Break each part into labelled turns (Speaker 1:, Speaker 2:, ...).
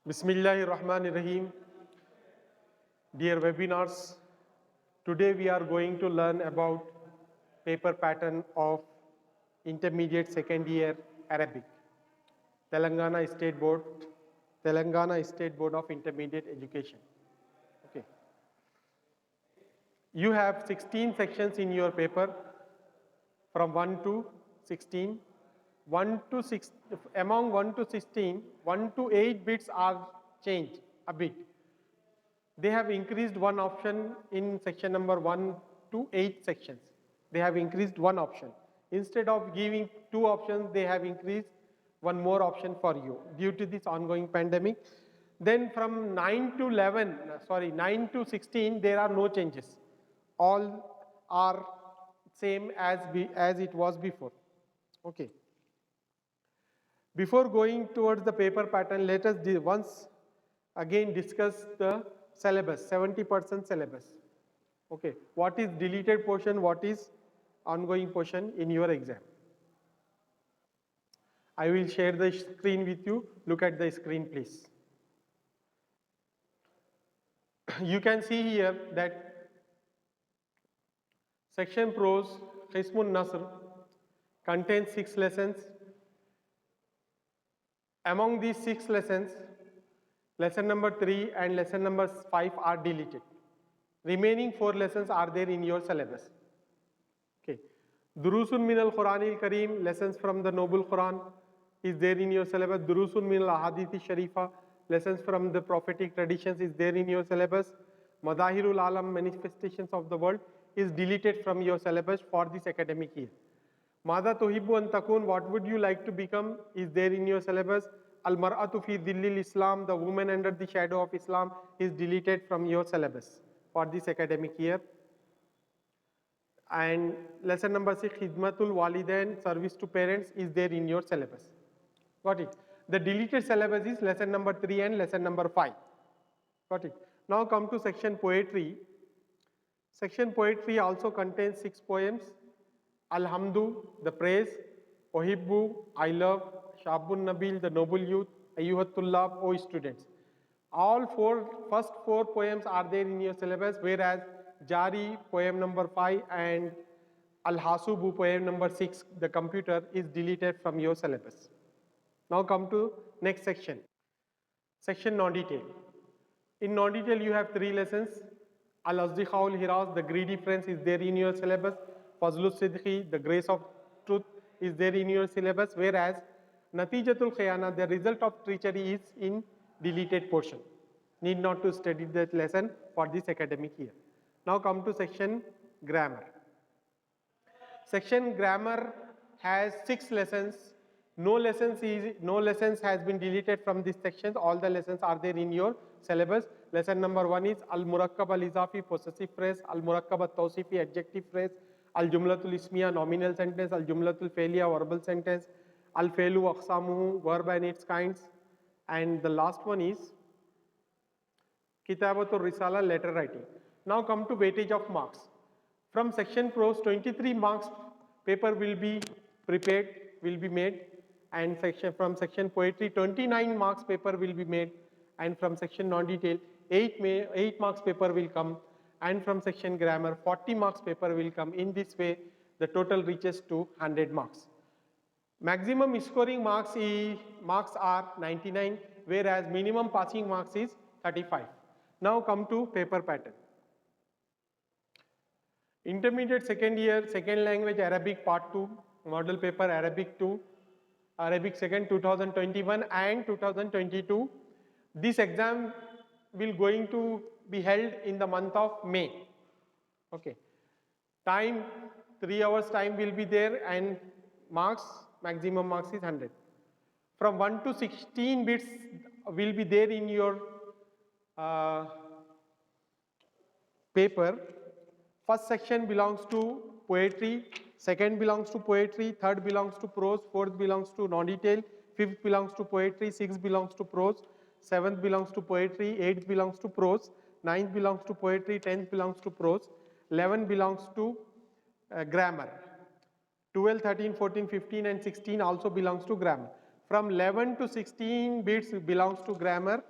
Speaker 1: Bismillahirrahmanirrahim. Dear webinars, today we are going to learn about paper pattern of intermediate second year Arabic, Telangana State Board of Intermediate Education. Okay. You have 16 sections in your paper from 1 to 16. 1 to 6, among 1 to 16, 1 to 8 bits are changed a bit. They have increased one option in section number 1 to 8 sections. They have increased one option. Instead of giving two options, they have increased one more option for you due to this ongoing pandemic. Then from 9 to 16, there are no changes. All are same as it was before. Okay. Before going towards the paper pattern, let us once again discuss the syllabus, 70% syllabus. Okay, what is deleted portion, what is ongoing portion in your exam. I will share the screen with you. Look at the screen, please. You can see here that section prose, Qismun Nasr, contains 6 lessons. Among these 6 lessons, lesson number 3 and lesson number 5 are deleted. Remaining 4 lessons are there in your syllabus. Okay. Durusun min al-Quran al-Kareem, lessons from the Noble Quran is there in your syllabus. Durusun min al-Ahadith al-Sharifa, lessons from the prophetic traditions is there in your syllabus. Madahirul Alam, manifestations of the world, is deleted from your syllabus for this academic year. Mada tuhibbu an takun, what would you like to become, is there in your syllabus. Al-mar'atu fi dhillil Islam, the woman under the shadow of Islam, is deleted from your syllabus for this academic year. And lesson number 6, Khidmatul Walidain, service to parents, is there in your syllabus. Got it? The deleted syllabus is lesson number 3 and lesson number 5. Got it? Now come to section poetry. Section poetry also contains 6 poems. Alhamdu, the praise. Ohibbu, I love. Shabun Nabil, the noble youth. Ayyuhatullah, O students. All first 4 poems are there in your syllabus, whereas Jari, poem number 5, and Al-Hasubu, poem number 6, the computer, is deleted from your syllabus. Now come to next section. Section non-detail. In non-detail, you have 3 lessons. Al-Azdiqaul Hiraz, the greedy friends, is there in your syllabus. Fazlul Sidqi, the grace of truth, is there in your syllabus, whereas Natijatul Khayana, the result of treachery, is in deleted portion. Need not to study that lesson for this academic year. Now come to section grammar. Section grammar has 6 lessons. No lessons has been deleted from this section. All the lessons are there in your syllabus. Lesson number 1 is Al-Murakkab al-Izafi, possessive phrase. Al-Murakkab al-Tawsifi, adjective phrase. Al-Jumlatul Ismiya, nominal sentence. Al-Jumlatul Fa'liya, verbal sentence. Al-Fa'lu Aqsamuhu, verb and its kinds. And the last one is Kitabatul Risala, letter writing. Now come to weightage of marks. From section prose, 23 marks paper will be prepared, will be made, and from section poetry, 29 marks paper will be made, and from section non-detail, 8 marks paper will come, and from section grammar, 40 marks paper will come. In this way, the total reaches to 100 marks. Maximum scoring marks are 99, whereas minimum passing marks is 35. Now come to paper pattern. Intermediate second year, second language Arabic part 2, model paper Arabic 2, Arabic second 2021 and 2022. This exam will going to be held in the month of May. Okay. Time, 3 hours time will be there, and marks, maximum marks is 100. From 1 to 16 bits will be there in your paper. First section belongs to poetry, second belongs to poetry, third belongs to prose, fourth belongs to non-detail, fifth belongs to poetry, sixth belongs to prose, seventh belongs to poetry, eighth belongs to prose, ninth belongs to poetry, 10th belongs to prose, 11 belongs to grammar. 12, 13, 14, 15 and 16 also belongs to grammar. From 11 to 16 bits belongs to grammar,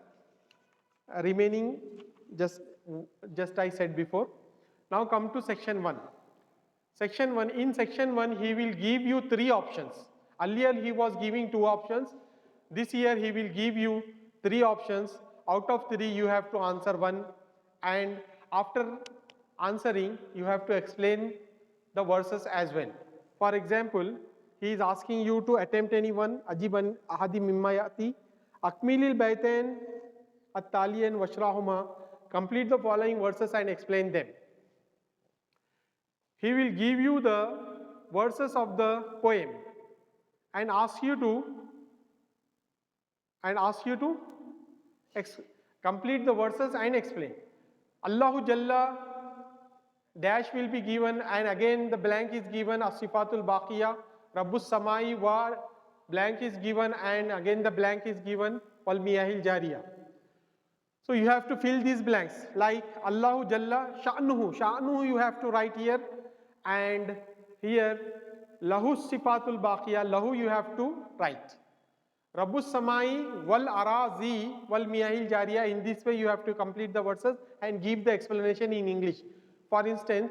Speaker 1: remaining just I said before. Now come to section 1. Section 1, in section 1 he will give you 3 options. Earlier he was giving 2 options. This year he will give you 3 options. Out of 3 you have to answer 1, and after answering you have to explain the verses as well. For example, he is asking you to attempt any one. Ajiban ahadi mimma yati akmilil baytain at-taliyan washrahuma. Complete the following verses and explain them. He will give you the verses of the poem and ask you to complete the verses and explain. Allahu Jalla dash will be given, and again the blank is given, as-sifatul baqiya, Rabbus samai wa blank is given, and again the blank is given, wal miyahil jariya. So you have to fill these blanks, like Allahu Jalla sha'nuhu you have to write here, and here lahu sifatul baqiya, lahu you have to write. Rabbus samai wal arazi wal miyahil jariya. In this way you have to complete the verses and give the explanation in English. For instance,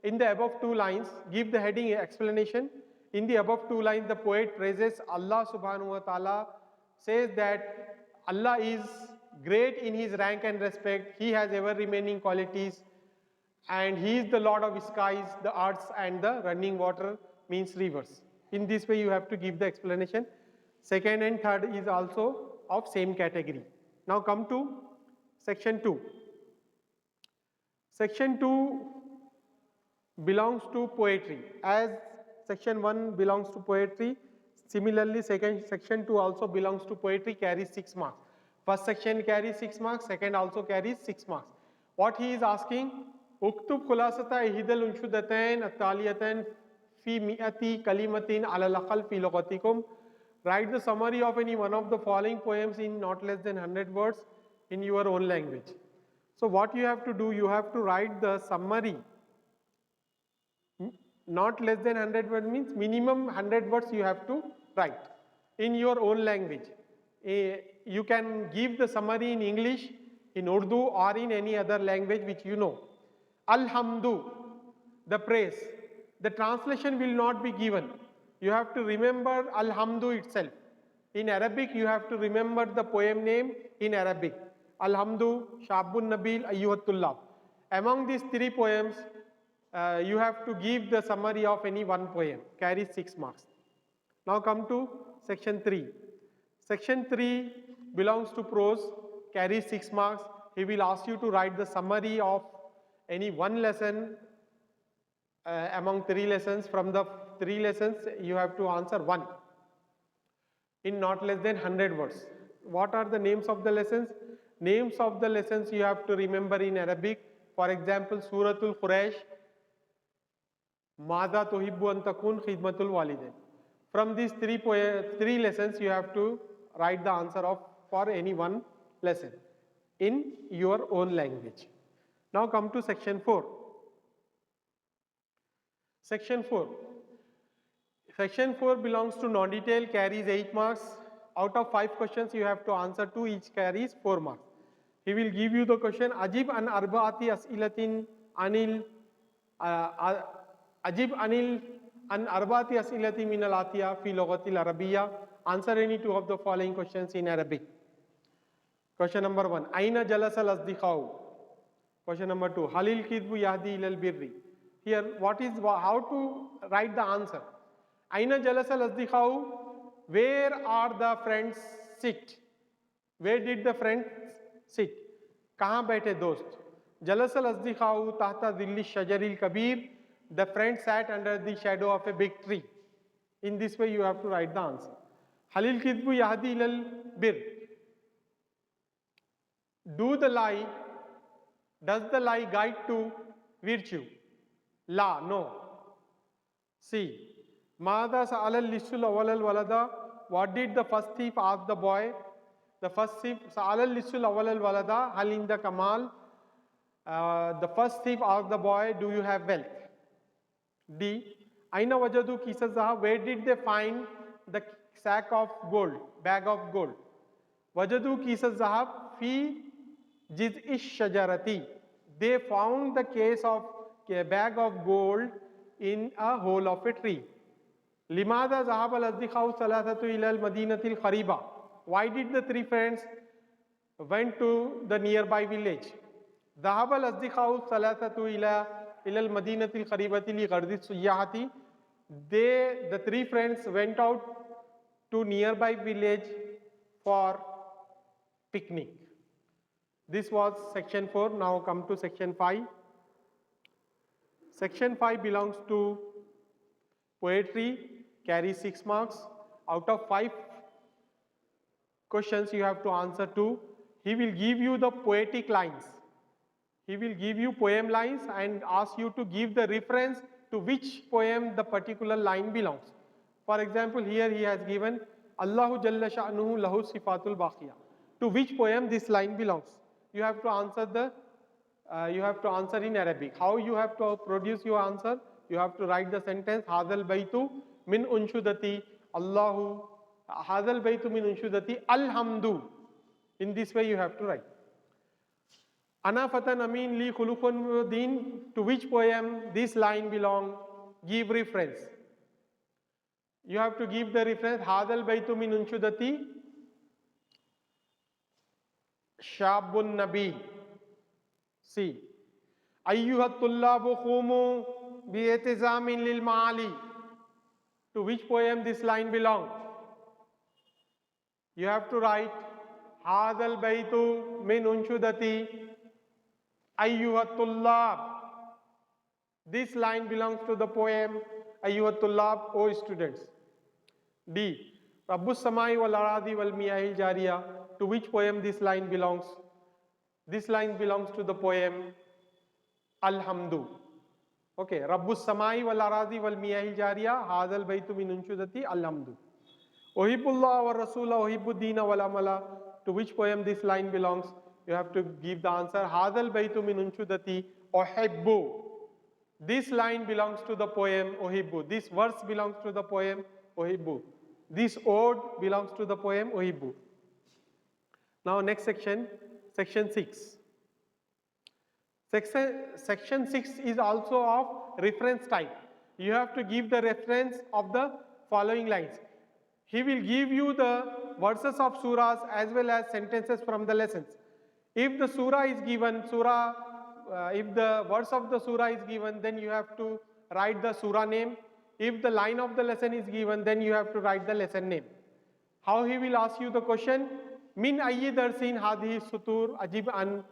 Speaker 1: in the above 2 lines, give the heading explanation. In the above 2 lines, the poet praises Allah subhanahu wa ta'ala, says that Allah is great in his rank and respect, he has ever remaining qualities, and he is the Lord of skies, the earths and the running water, means rivers. In this way you have to give the explanation. Second and third is also of same category. Now come to section 2. Section 2 belongs to poetry. As section 1 belongs to poetry, similarly section 2 also belongs to poetry, carries 6 marks. First section carries 6 marks, second also carries 6 marks. What he is asking, uktub khulasata ihdal unshudatain at-taliyatan fi mi'ati kalimatin ala al-aqal fi lughatikum. Write the summary of any one of the following poems in not less than 100 words in your own language. So what you have to do, you have to write the summary. Not less than 100 words means minimum 100 words you have to write in your own language. You can give the summary in English, in Urdu or in any other language which you know. Alhamdu, the praise. The translation will not be given. You have to remember Alhamdu itself. In Arabic, you have to remember the poem name in Arabic. Alhamdu, Shabun Nabil, Ayyuhatullah. Among these 3 poems, you have to give the summary of any one poem, carries 6 marks. Now come to section 3. Section 3 belongs to prose, carries 6 marks. He will ask you to write the summary of any one lesson among 3 lessons. From the 3 lessons, you have to answer 1 in not less than 100 words. What are the names of the lessons? Names of the lessons you have to remember in Arabic. For example, Suratul Quraysh, Mada Tuhibbu an takun khidmatul walidain. From these 3 lessons, you have to write the answer for any one lesson in your own language. Now come to section 4. Section 4. Section 4 belongs to non-detail, carries 8 marks. Out of 5 questions, you have to answer 2, each carries 4 marks. He will give you the question, Ajib an arba'ati as'ilatin anil Ajib anil an arba'ati as'ilati min al-atiya fi lughatil arabiyya. Answer any 2 of the following questions in Arabic. Question number 1, Aina jalasa al-asdiqau. Question number 2, Halil kidbu yahdi ilal birri. Here, how to write the answer? Aina jalasa al-asdiqau, where are the friends sit? Where did the friends sit? Kahan baithe dost? Jalasa al-asdiqau tahta dhilli shajaril kabir. The friends sat under the shadow of a big tree. In this way you have to write the answer. Halil kidbu yahdi ilal bir. Does the lie guide to virtue? La, no. C. Mada sa'ala lissul awwal al walada. What did the first thief ask the boy? The first thief sa'ala lissul awwal al walada hal inda kamal. The first thief asked the boy, do you have wealth? D. Aina wajadu kisa zahab. Where did they find the sack of gold, bag of gold? Wajadu kisa zahab fi jiz'ish shajarati. They found the case of a bag of gold in a hole of a tree. Limada zahab al-asdiqaw salasatu ila al-madinatil khariba. Why did the three friends went to the nearby village? ذهب الأصدقاء الثلاثة إلى المدينة القريبة لغرض السياحة. The three friends went out to nearby village for picnic. This was section 4. Now come to section 5. Section 5 belongs to poetry, carries 6 marks. Out of 5 questions you have to answer 2. He will give you the poetic lines. He will give you poem lines and ask you to give the reference to which poem the particular line belongs. For example, here he has given Allahu Jalla Sha'nuhu Lahu Sifatul Baqiya. To which poem this line belongs? You have to answer in Arabic. How you have to produce your answer? You have to write the sentence Hadal Baitu min unshudati Allahu Hadal Baitu min unshudati Alhamdu. In this way you have to write. Ana fatan amin li khulukun din. To which poem this line belong? Give reference. You have to give the reference Hadal Baitu min unshudati Shabun Nabi. See. Ayyuhat tullabu khumu bi'etizamin lil ma'ali. To which poem this line belong? You have to write Hadal Baitu min unshudati Ayyuhat tullab. This line belongs to the poem Ayyuhat tullab, O students. D. Rabbus samai wal aradi wal miyahil jariya. To which poem this line belongs? This line belongs to the poem Alhamdu. Okay, Rabbus samai wal aradi wal miyahil jariya Hadal Baitu min unshudati Alhamdu. Uhibullah wa rasula uhibuddina wal amala. To which poem this line belongs? You have to give the answer Hadal Baitu min unshudati uhibbu. This line belongs to the poem Uhibbu. This verse belongs to the poem Uhibbu. This ode belongs to the poem Uhibbu. Now next section, section 6. Section 6 is also of reference type. You have to give the reference of the following lines. He will give you the verses of surahs as well as sentences from the lessons. If the surah is given, if the verse of the surah is given, then you have to write the surah name. If the line of the lesson is given, then you have to write the lesson name. How he will ask you the question? Min ayyi darsin hadhihi sutur ajib an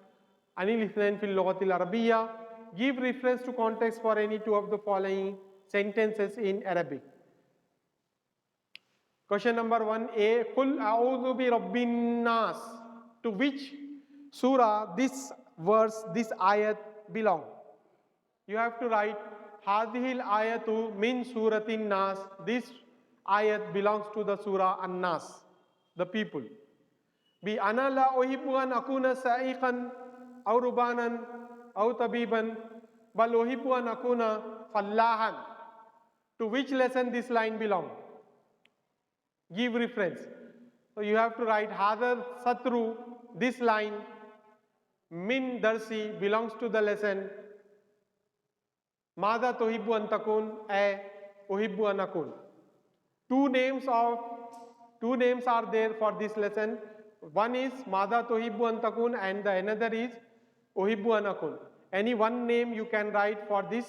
Speaker 1: anil ithnain fil lughatil arabiyya. Give reference to context for any two of the following sentences in Arabic. Question number 1A. Qul a'udhu bi rabbin nas. To which surah this verse, this ayat belong? You have to write Hadhil ayatu min suratin nas. This ayat belongs to the surah An-Nas, the people. Bi ana la uhibbu an akuna sa'iqan aw rubanan aw tabiban bal uhibbu an akuna fallahan. To which lesson this line belong? Give reference. So you have to write Hadar Satru. This line min darsi belongs to the lesson Mada tuhibbu an takun a uhibbu an akun. Two names are there for this lesson. One is Mada tuhibbu an takun and the another is uhibbu an akun. Any one name you can write for this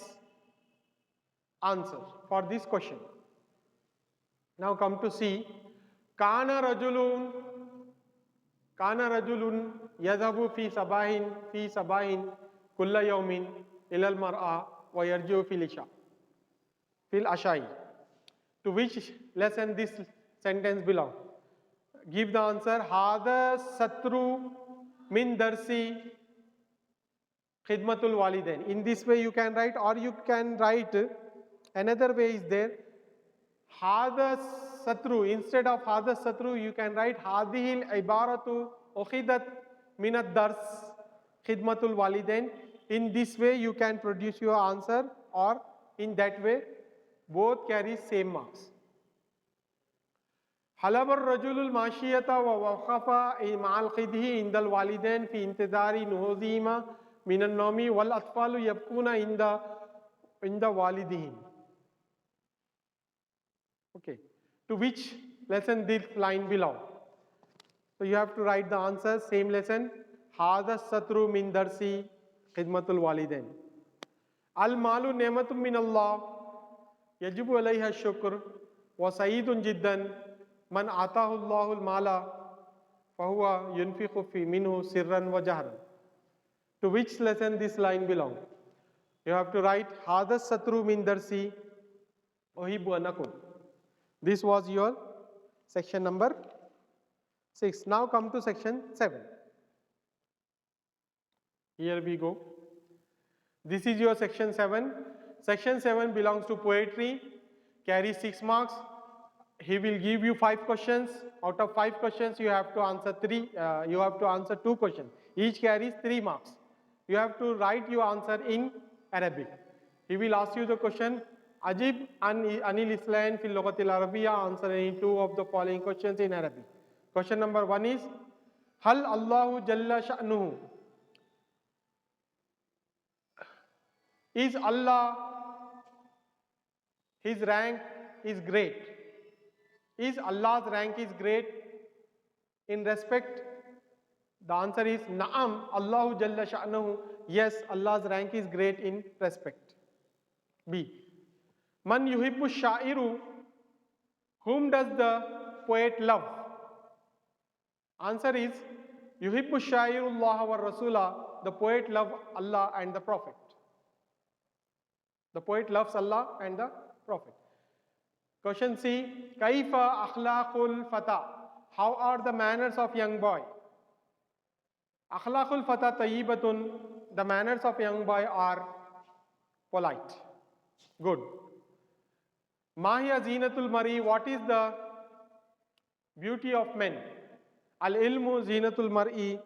Speaker 1: answer, for this question. Now come to see. Kana rajulun yadhabu fi sabahin kulla yawmin ila al-mar'a wa yarji'u fil ashai. To which lesson this sentence belong? Give the answer. Hada satru min darsi khidmatul walidain. In this way you can write, or you can write another way is there. Hada satru. Instead of hada satru, you can write hadihil ibaratu ukhidat min ad-dars khidmatul walidain. In this way you can produce your answer, or in that way both carry same marks. حلب الرجل الماشية ووقف مع الخده عند الوالدين في انتظار نهوضهما من النوم والأطفال يبكون عند والدهم. Okay. To which lesson this line belong? So you have to write the answer. Same lesson. هذا الستر من درسي خدمة الوالدين. المال نعمة من الله يجب عليها الشكر وسعيد جدا من آتاه الله المال فهو ينفق في منه سرا وجهرا. To which lesson this line belong? You have to write هذا الستر من درسي أحب أن أكون. This was your section number 6. Now come to section 7. Here we go. This is your section 7. Section 7 belongs to poetry, carries 6 marks. He will give you 5 questions. Out of 5 questions, you have to answer 2 questions. Each carries 3 marks. You have to write your answer in Arabic. He will ask you the question, Ajib Anil Islam fil Lughatil Arabiya, answer any 2 of the following questions in Arabic. Question number 1 is, Hal Allahu Jalla Sha'nuhu? Is Allah, His rank is great? Is Allah's rank is great in respect? The answer is Na'am, Allahu Jalla Sha'nuhu. Yes, Allah's rank is great in respect. B. Man yuhibbu sha'iru? Whom does the poet love? Answer is Yuhibbu sha'irullah wa rasula. The poet loves Allah and the Prophet. The poet loves Allah and the Prophet. Question C. Kaifa akhlaqul fata? How are the manners of young boy? Akhlaqul fata tayyibatun. The manners of young boy are polite. Good. Mahiya zinatul mari? What is the beauty of men? Al ilmu zinatul mar'i.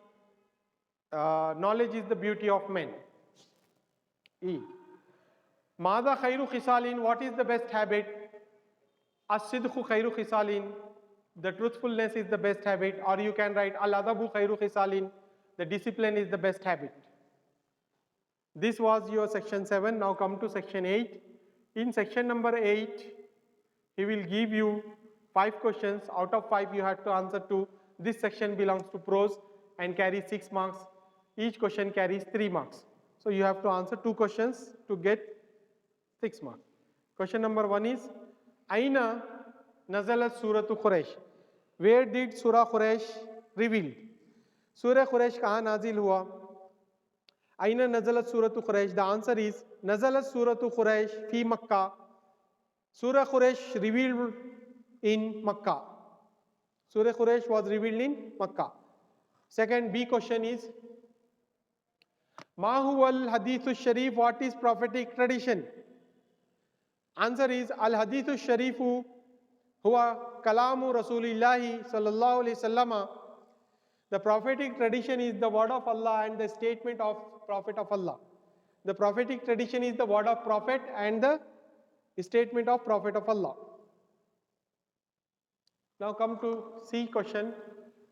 Speaker 1: Knowledge is the beauty of men. E. Mada khairu khisalin? What is the best habit? As-sidqu khairu khisalin. The truthfulness is the best habit. Or you can write al-adabu khairu khisalin. The discipline is the best habit. This was your section 7. Now come to section 8. In section number 8, he will give you 5 questions. Out of 5, you have to answer 2. This section belongs to prose and carries 6 marks. Each question carries 3 marks. So you have to answer 2 questions to get 6 marks. Question number 1 is, Aina nazalat suratu Quraysh? Where did Surah Quraysh revealed? Surah Quraysh kahan nazil hua? Aina nazalat suratu Quraysh? The answer is, nazalat suratu Quraysh fi Makkah. Surah Quraysh revealed in Makkah. Surah Quraysh was revealed in Makkah. Second, B question is, Ma huwa al-hadithu sharif? What is prophetic tradition? Answer is, al-hadithu sharifu huwa kalamu rasulillahi sallallahu alayhi wasallam. The prophetic tradition is the word of Allah and the statement of Prophet of Allah. The prophetic tradition is the word of Prophet and the statement of Prophet of Allah. Now come to C question.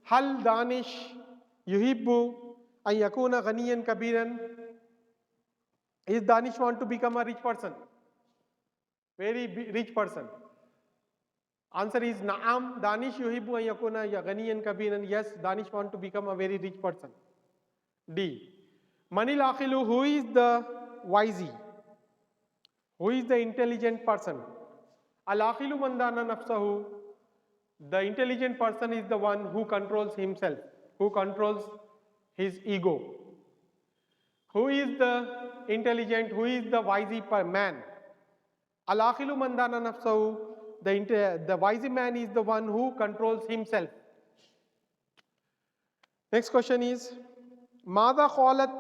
Speaker 1: Hal danish yuhibbu an yakuna ghaniyan kabiran? Is Danish want to become a rich person? Very rich person. Answer is Naam. Danish yuhibbu an yakuna ghaniyan kabiran. Yes, Danish want to become a very rich person. D. Manil akhilu? Who is the wisey? Who is the intelligent person? Al akhilu man dana nafsahu. The intelligent person is the one who controls himself, who controls his ego. Who is the intelligent? Who is the wise man? Al-akhilu man dana nafsahu. The wise man is the one who controls himself. Next question is, Mada qalat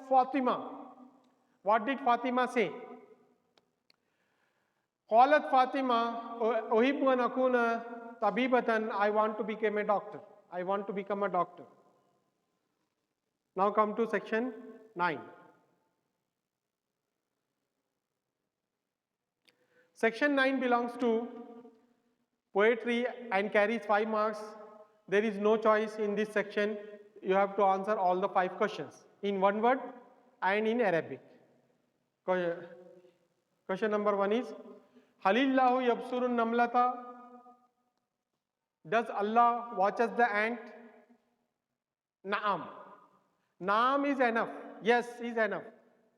Speaker 1: Fatima? What did Fatima say? Qalat Fatima, uhibbu an akuna tabibatan. I want to become a doctor. I want to become a doctor. Now come to section 9. Section 9 belongs to poetry and carries 5 marks. There is no choice in this section. You have to answer all the 5 questions in one word and in Arabic. Question number 1 is, Halillahu yabsurun namlata. Does Allah watches the ant? Naam. Naam is enough. Yes is enough.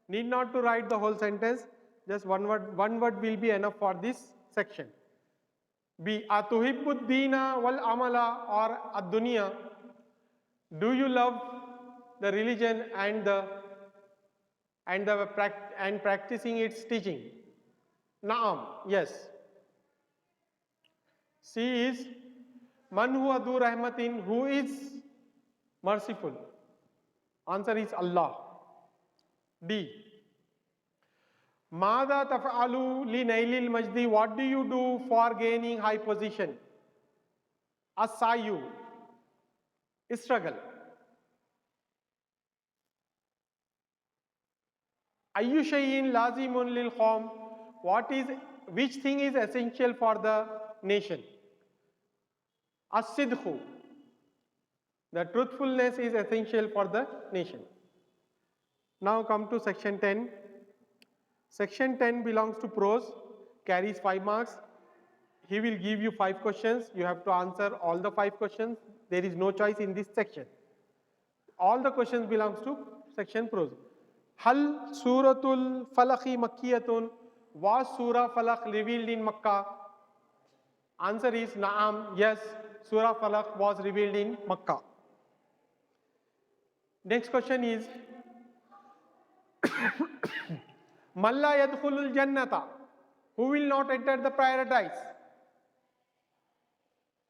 Speaker 1: Need not to write the whole sentence. Just one word will be enough for this section. B. Atuhibbud dina wal amala or ad-dunya. Do you love the religion and practicing its teaching? Naam. Yes. C is Man huwa du rahmatin, who is merciful? Answer is Allah. D. Mada taf'alu li nailil majdi, what do you do for gaining high position? As-sayu, struggle. Ayyu shay'in lazimun lil qawm, which thing is essential for the nation? As-sidhu, the truthfulness is essential for the nation. Now come to section 10. Section 10 belongs to prose, carries 5 marks. He will give you 5 questions. You have to answer all the 5 questions. There is no choice in this section. All the questions belongs to section prose. Hal suratul falaqi makkiyatun, was surah falaq revealed in Makkah? Answer is naam, yes, surah falaq was revealed in Makkah. Next question is, Malla yadkhulul jannata, who will not enter the paradise?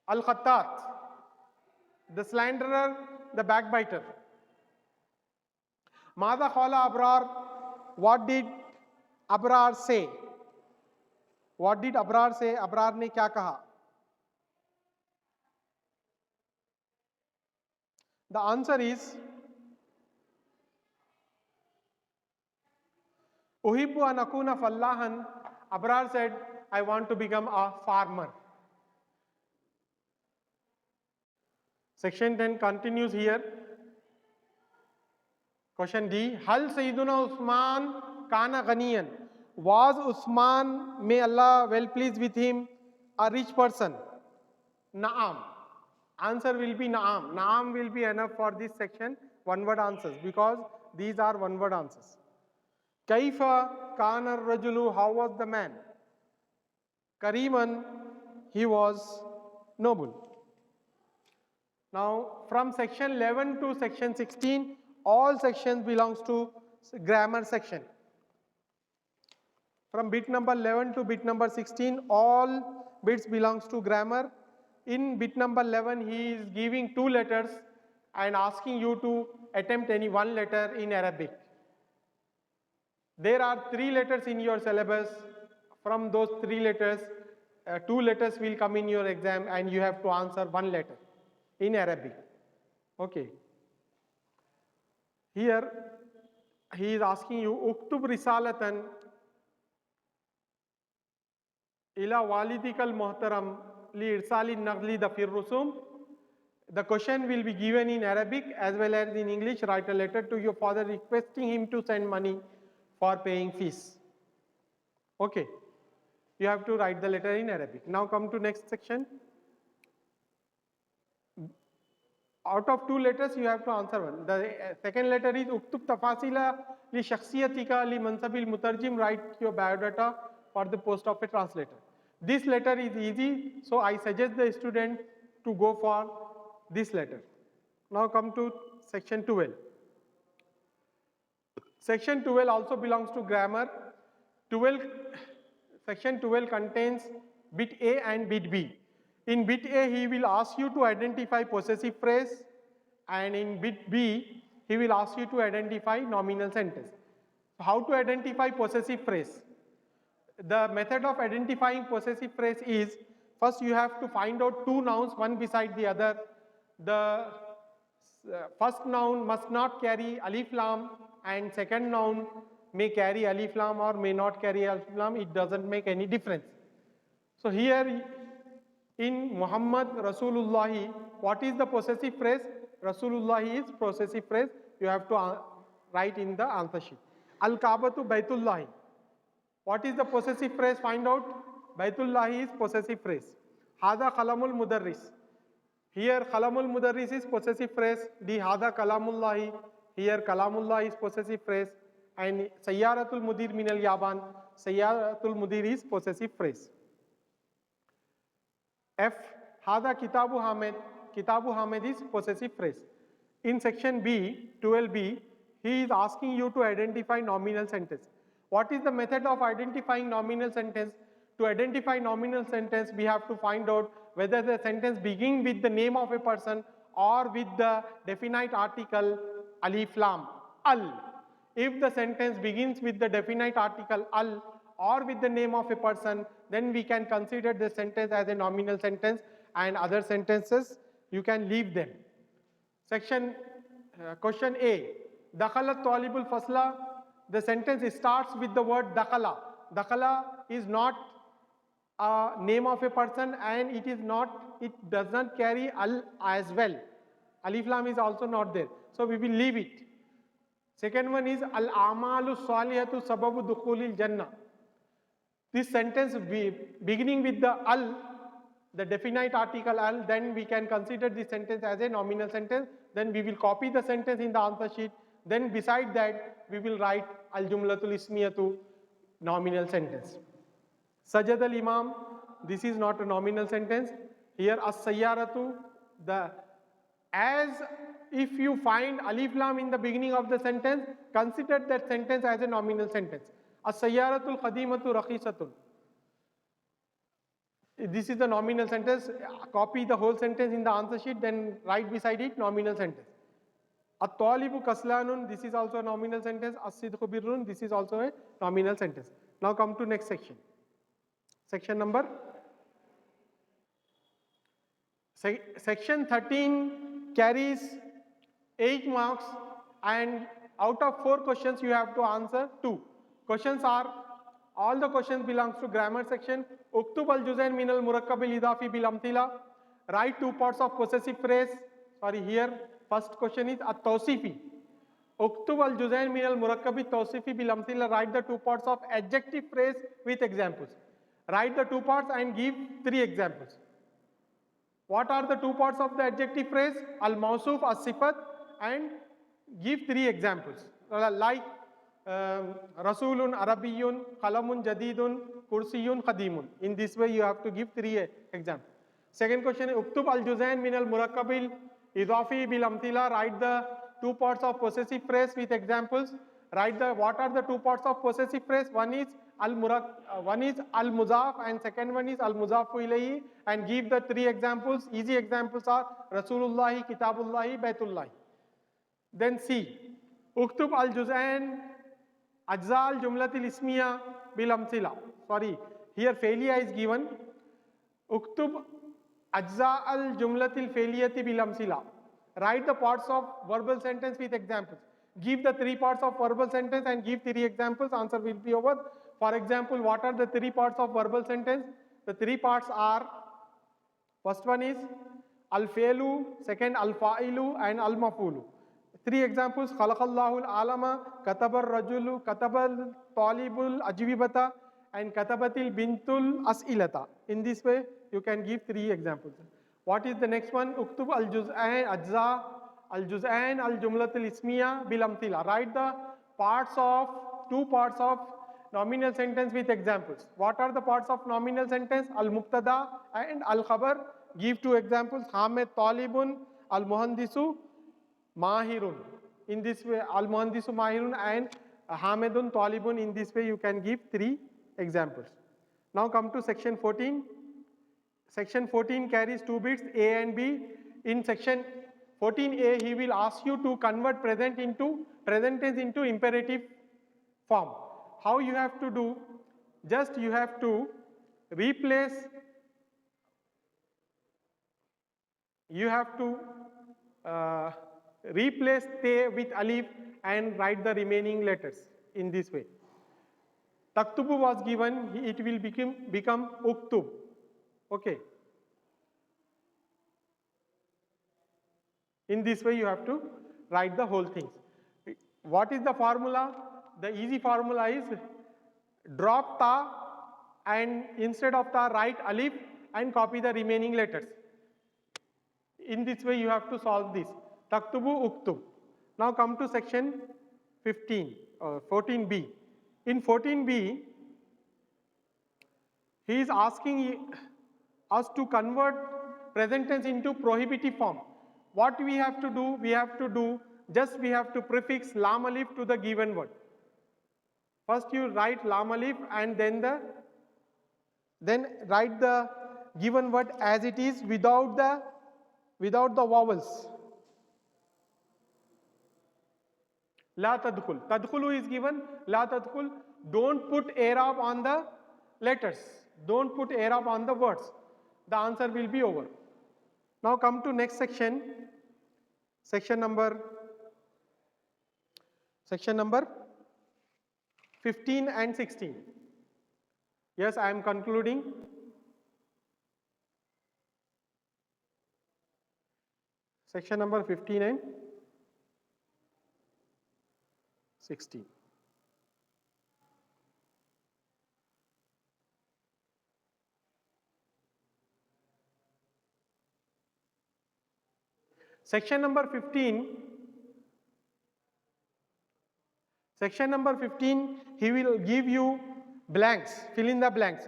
Speaker 1: Al-Khattat, the slanderer, the backbiter. Mada khala abrar, what did abrar say? What did abrar say? Abrar ne kya kaha? The answer is Uhibbu an akuna fallahan. Abrar said, I want to become a farmer. Section 10 continues here. Question D. Hal Sayyiduna Usman kana ghaniyan. Was Usman, may Allah well pleased with him, a rich person? Naam. Answer will be naam. Naam will be enough for this section, one word answers, because these are one word answers. Kaifa kana rajulu, how was the man? Kariman, he was noble. Now from section 11 to section 16, all sections belongs to grammar section. From bit number 11 to bit number 16, all bits belongs to grammar. In bit number 11, he is giving 2 letters and asking you to attempt any 1 letter in Arabic. There are 3 letters in your syllabus. From those 3 letters, 2 letters will come in your exam and you have to answer 1 letter in Arabic. Okay. Here, he is asking you, Uktub risalatan ila walidikal muhtaram li irsali nagli dafir rusum. The question will be given in Arabic as well as in English. Write a letter to your father requesting him to send money for paying fees. Okay. You have to write the letter in Arabic. Now come to next section. Out of 2 letters, you have to answer 1. The second letter is Uktub tafasila li shakhsiyatika li mansabil mutarjim. Write your biodata for the post of a translator. This letter is easy, so I suggest the student to go for this letter. Now come to section 12. Section 12 also belongs to grammar. Section 12 contains bit A and bit B. In bit A, he will ask you to identify possessive phrase, and in bit B, he will ask you to identify nominal sentence. How to identify possessive phrase? The method of identifying possessive phrase is, first you have to find out 2 nouns, one beside the other. The first noun must not carry alif lam, and second noun may carry alif lam or may not carry alif lam. It doesn't make any difference. So here In Muhammad Rasulullahi, what is the possessive phrase? Rasulullahi is possessive phrase. You have to write in the answer sheet. Al-Kaabatu Baitullahi. What is the possessive phrase? Find out. Baitullahi is possessive phrase. Hada Kalamul Mudarris. Here Kalamul Mudarris is possessive phrase. The Hada Kalamullahi. Here Kalamullah is possessive phrase. And Sayyaratul Mudir Minal Yaban. Sayyaratul Mudir is possessive phrase. F. Hada Kitabu Hamid. Kitabu Hamid is possessive phrase. In section B, 12B, he is asking you to identify nominal sentence. What is the method of identifying nominal sentence? To identify nominal sentence, we have to find out whether the sentence begins with the name of a person or with the definite article alif lam, al. If the sentence begins with the definite article al or with the name of a person, then we can consider the sentence as a nominal sentence, and other sentences you can leave them. Question A. Dakhala talibul fasla. The sentence starts with the word dakhala. Dakhala is not a name of a person, and it does not carry al as well. Alif lam is also not there. So we will leave it. Second one is al amalu salihatu sababu dukhulil jannah. This sentence beginning with the al, the definite article al, then we can consider this sentence as a nominal sentence. Then we will copy the sentence in the answer sheet. Then beside that, we will write al jumlatul ismiyatu, nominal sentence. Sajad al imam, this is not a nominal sentence. Here as sayyaratu, as if you find alif lam in the beginning of the sentence, consider that sentence as a nominal sentence. As-sayyaratul qadimatu rakhisatun. This is the nominal sentence. Copy the whole sentence in the answer sheet, then write beside it nominal sentence. At-talibu kaslanun, this is also a nominal sentence. As-sidqu birrun, this is also a nominal sentence. Now come to next section. Section number? Section 13 carries 8 marks, and out of 4 questions you have to answer 2. Questions are, all the questions belongs to grammar section. Uktub al-juzain min al-murakkab al-idafi bil-amthila. Write 2 parts of possessive phrase. Sorry, here first question is at-tawsifi. Uktub al-juzain min al-murakkab al-tawsifi bil-amthila. Write the 2 parts of adjective phrase with examples. Write the 2 parts and give 3 examples. What are the 2 parts of the adjective phrase? Al-mawsuf, as-sifat, and give 3 examples. Like Rasulun Arabiyyun, Qalamun Jadidun, Kursiyun Qadimun. In this way you have to give 3 examples. Second question is Uktub al-Juzain min al-Murakkabil Idafi bil amthila. Write the 2 parts of possessive phrase with examples. Write what are the 2 parts of possessive phrase? One is al-Muzaf and second one is al-Muzafu ilayhi, and give the 3 examples. Easy examples are Rasulullahi, Kitabullahi, Baitullahi. Then C. Uktub al-Juzain Ajza al-Jumlatil Ismiya bil amthila. Sorry, here failure is given. Uktub Ajza al-Jumlatil Failiyati bil amthila. Write the parts of verbal sentence with examples. Give the 3 parts of verbal sentence and give 3 examples. Answer will be over. For example, what are the 3 parts of verbal sentence? The 3 parts are, first one is al-failu, second al-fa'ilu, and al-mafulu. 3 examples: Khalaqallahu al-alama, Katabal rajulu, Katabal talibul ajwibata, and Katabatil bintul as'ilata. In this way, you can give 3 examples. What is the next one? Uktub al-juz'ain ajza al-juz'ain al-jumlatil ismiya bil amthila. Write the 2 parts of nominal sentence with examples. What are the parts of nominal sentence? Al-mubtada and al-khabar. Give 2 examples: Hamid talibun, al-muhandisu mahirun. In this way, al-muhandisu mahirun and hamidun talibun. In this way, you can give 3 examples. Now come to section 14. Section 14 carries 2 bits, A and B. In section 14A, he will ask you to convert present tense into imperative form. How you have to do? Just you have to replace te with alif and write the remaining letters in this way. Taktubu was given, it will become uktub. Okay. In this way, you have to write the whole things. What is the formula? The easy formula is drop ta and instead of ta write alif and copy the remaining letters. In this way, you have to solve this. Taktubu uktub. Now come to section 15 or 14b. In 14b, he is asking us to convert present tense into prohibitive form. What we have to do? We have to prefix lam alif to the given word. First you write lam alif and then write the given word as it is without the vowels. La tadkhul. Tadkhulu is given. La tadkhul. Don't put i'rab on the letters. Don't put i'rab on the words. The answer will be over. Now come to next section. Section number 15 and 16. Yes, I am concluding. Section number 15 and 16. Section number 15. Section number 15, he will give you blanks, fill in the blanks.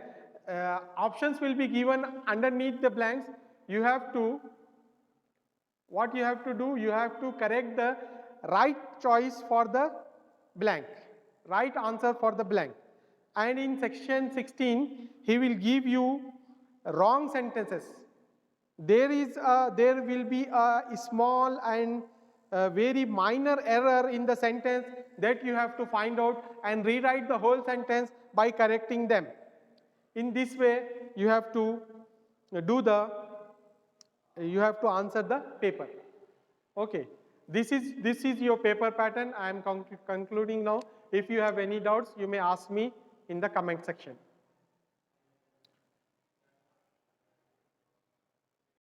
Speaker 1: Options will be given underneath the blanks. You have to, what you have to do, you have to correct the right choice for the blank, right answer for the blank. And in section 16, he will give you wrong sentences. There will be a small and very minor error in the sentence that you have to find out and rewrite the whole sentence by correcting them. In this way, you have to answer the paper. Okay, this is your paper pattern. I am concluding now. If you have any doubts, you may ask me in the comment section.